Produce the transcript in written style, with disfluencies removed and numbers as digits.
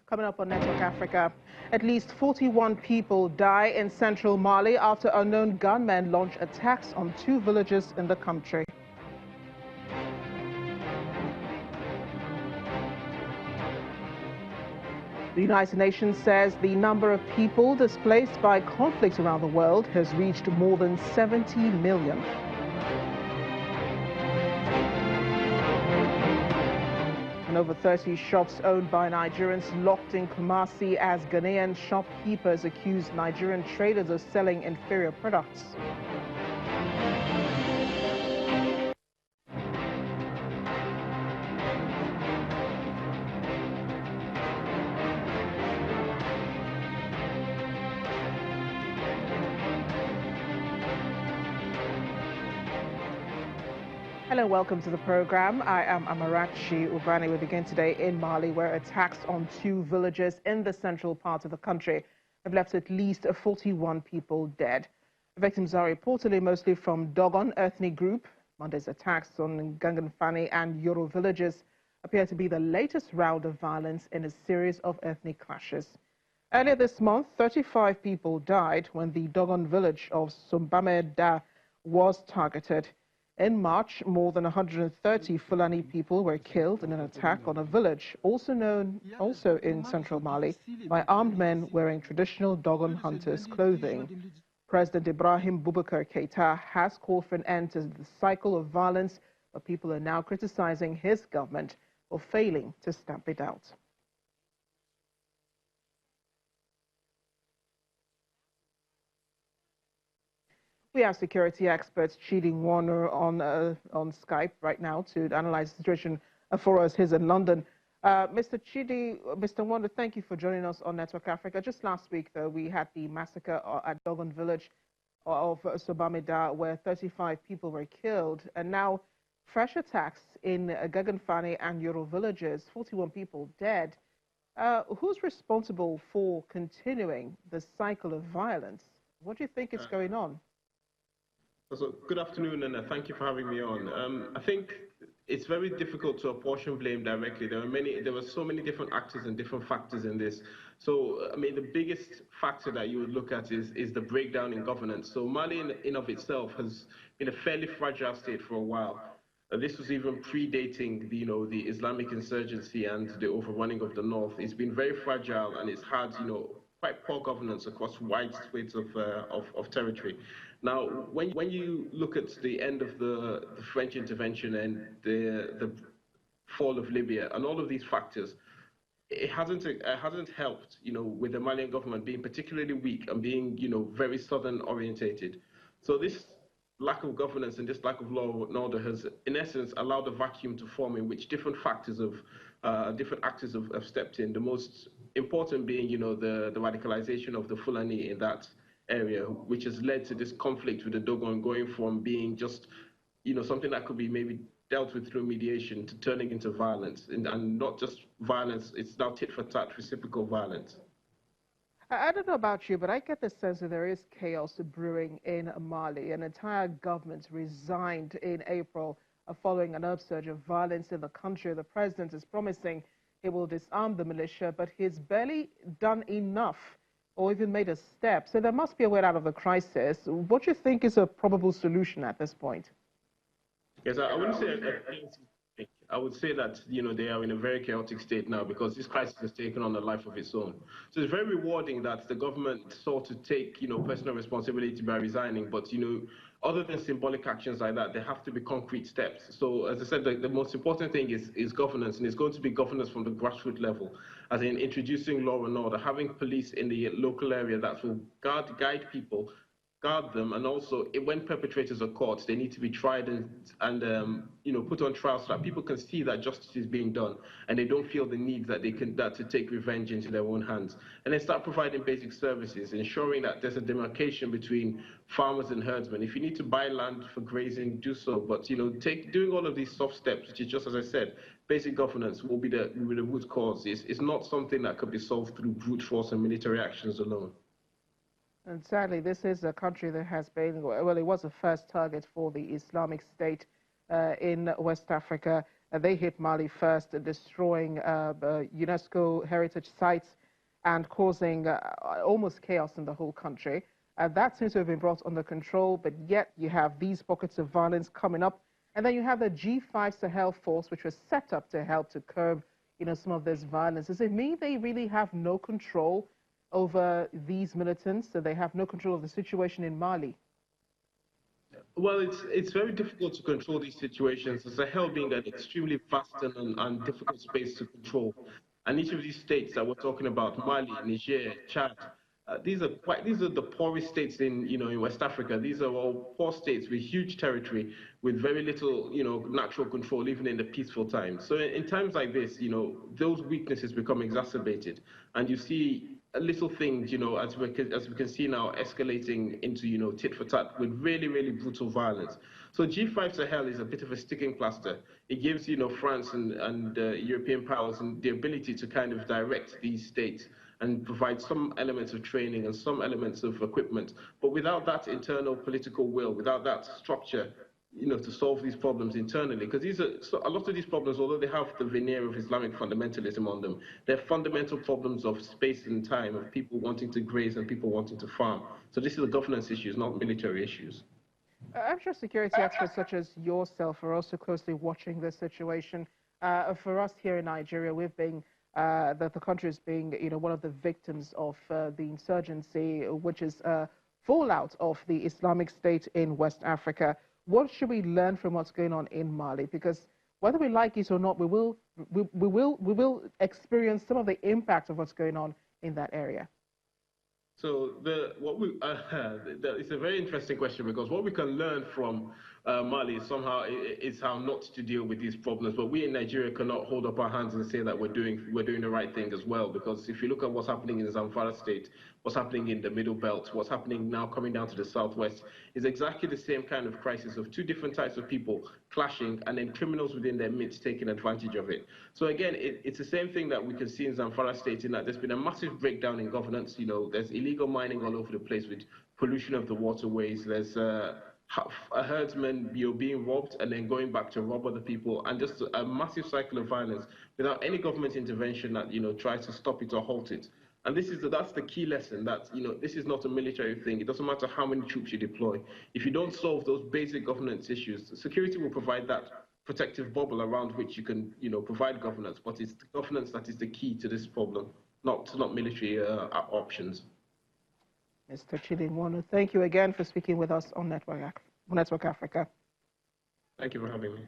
Coming up on Network Africa, at least 41 people die in central Mali after unknown gunmen launch attacks on 2 villages in the country. The United Nations says the number of people displaced by conflict around the world has reached more than 70 million. And over 30 shops owned by Nigerians locked in Kumasi as Ghanaian shopkeepers accuse Nigerian traders of selling inferior products. Hello, welcome to the program. I am Amarachi Ubani. We begin today in Mali, where attacks on 2 villages in the central part of the country have left at least 41 people dead. The victims are reportedly mostly from Dogon ethnic group. Monday's attacks on Ganganfani and Yoro villages appear to be the latest round of violence in a series of ethnic clashes. Earlier this month, 35 people died when the Dogon village of Sombameda was targeted. In March, more than 130 Fulani people were killed in an attack on a village, also in central Mali, by armed men wearing traditional Dogon hunters' clothing. President Ibrahim Boubacar Keita has called for an end to the cycle of violence, but people are now criticizing his government for failing to stamp it out. We have security experts Chidi Warner on Skype right now to analyze the situation for us. He's in London. Mr. Warner, thank you for joining us on Network Africa. Just last week, though, we had the massacre at Dogon village of Sobamida, where 35 people were killed, and now fresh attacks in Gaganfani and Yoro villages, 41 people dead. Who's responsible for continuing the cycle of violence? What do you think is going on? So, good afternoon, and thank you for having me on. I think it's very difficult to apportion blame directly. There were so many different actors and different factors in this. So, I mean, the biggest factor that you would look at is the breakdown in governance. So, Mali in of itself has been a fairly fragile state for a while. This was even predating the Islamic insurgency and the overrunning of the north. It's been very fragile, and it's had quite poor governance across wide swathes of territory. Now, when you look at the end of the French intervention and the fall of Libya and all of these factors, it hasn't helped, with the Malian government being particularly weak and being, very southern orientated. So this lack of governance and this lack of law and order has, in essence, allowed a vacuum to form in which different actors have stepped in. The most important being, the radicalization of the Fulani in that area, which has led to this conflict with the Dogon going from being just, something that could be maybe dealt with through mediation to turning into violence, and not just violence, it's now tit for tat, reciprocal violence. I don't know about you, but I get the sense that there is chaos brewing in Mali. An entire government resigned in April following an upsurge of violence in the country. The president is promising he will disarm the militia, but he's barely done enough or even made a step. So there must be a way out of the crisis. What do you think is a probable solution at this point? Yes, I wouldn't say I would say that they are in a very chaotic state now because this crisis has taken on a life of its own. So it's very rewarding that the government sought to take personal responsibility by resigning, but other than symbolic actions like that, there have to be concrete steps. So as I said, the most important thing is governance, and it's going to be governance from the grassroots level, as in introducing law and order, having police in the local area that will guide people, guard them, and also when perpetrators are caught, they need to be tried and put on trial so that people can see that justice is being done and they don't feel the need that to take revenge into their own hands. And then start providing basic services, ensuring that there's a demarcation between farmers and herdsmen. If you need to buy land for grazing, do so, but doing all of these soft steps, which is just, as I said, basic governance will be the root cause. It's not something that could be solved through brute force and military actions alone. And sadly, this is a country that has been, well, it was the first target for the Islamic State in West Africa. They hit Mali first, destroying UNESCO heritage sites and causing almost chaos in the whole country. That seems to have been brought under control, but yet you have these pockets of violence coming up. And then you have the G5 Sahel force, which was set up to help to curb, some of this violence. Does it mean they really have no control over these militants, so they have no control of the situation in Mali? Well, it's very difficult to control these situations, the Sahel being an extremely vast and difficult space to control. And each of these states that we're talking about, Mali, Niger, Chad, these are the poorest states in West Africa. These are all poor states with huge territory, with very little natural control, even in the peaceful times. So in times like this, those weaknesses become exacerbated, and you see little things, as we can see now, escalating into tit for tat with really, really brutal violence. So G5 Sahel is a bit of a sticking plaster. It gives France and European powers the ability to kind of direct these states and provide some elements of training and some elements of equipment. But without that internal political will, without that structure, to solve these problems internally, because a lot of these problems, although they have the veneer of Islamic fundamentalism on them, they're fundamental problems of space and time, of people wanting to graze and people wanting to farm. So this is a governance issues, not military issues. I'm sure security experts such as yourself are also closely watching this situation. For us here in Nigeria, we've been the country is being, one of the victims of the insurgency, which is fallout of the Islamic State in West Africa. What should we learn from what's going on in Mali? Because whether we like it or not, we will experience some of the impact of what's going on in that area. So it's a very interesting question, because what we can learn from Mali is how not to deal with these problems. But we in Nigeria cannot hold up our hands and say that we're doing the right thing as well. Because if you look at what's happening in the Zamfara state, what's happening in the Middle Belt, what's happening now coming down to the southwest, is exactly the same kind of crisis of two different types of people clashing, and then criminals within their midst taking advantage of it. So again, it's the same thing that we can see in Zamfara state, in that there's been a massive breakdown in governance. There's illegal mining all over the place with pollution of the waterways. There's herdsmen being robbed and then going back to rob other people, and just a massive cycle of violence without any government intervention that tries to stop it or halt it. And that's the key lesson, that this is not a military thing. It doesn't matter how many troops you deploy. If you don't solve those basic governance issues, security will provide that protective bubble around which you can provide governance. But it's the governance that is the key to this problem, not military options. Mr. Chilinwonu, thank you again for speaking with us on Network Africa. Thank you for having me.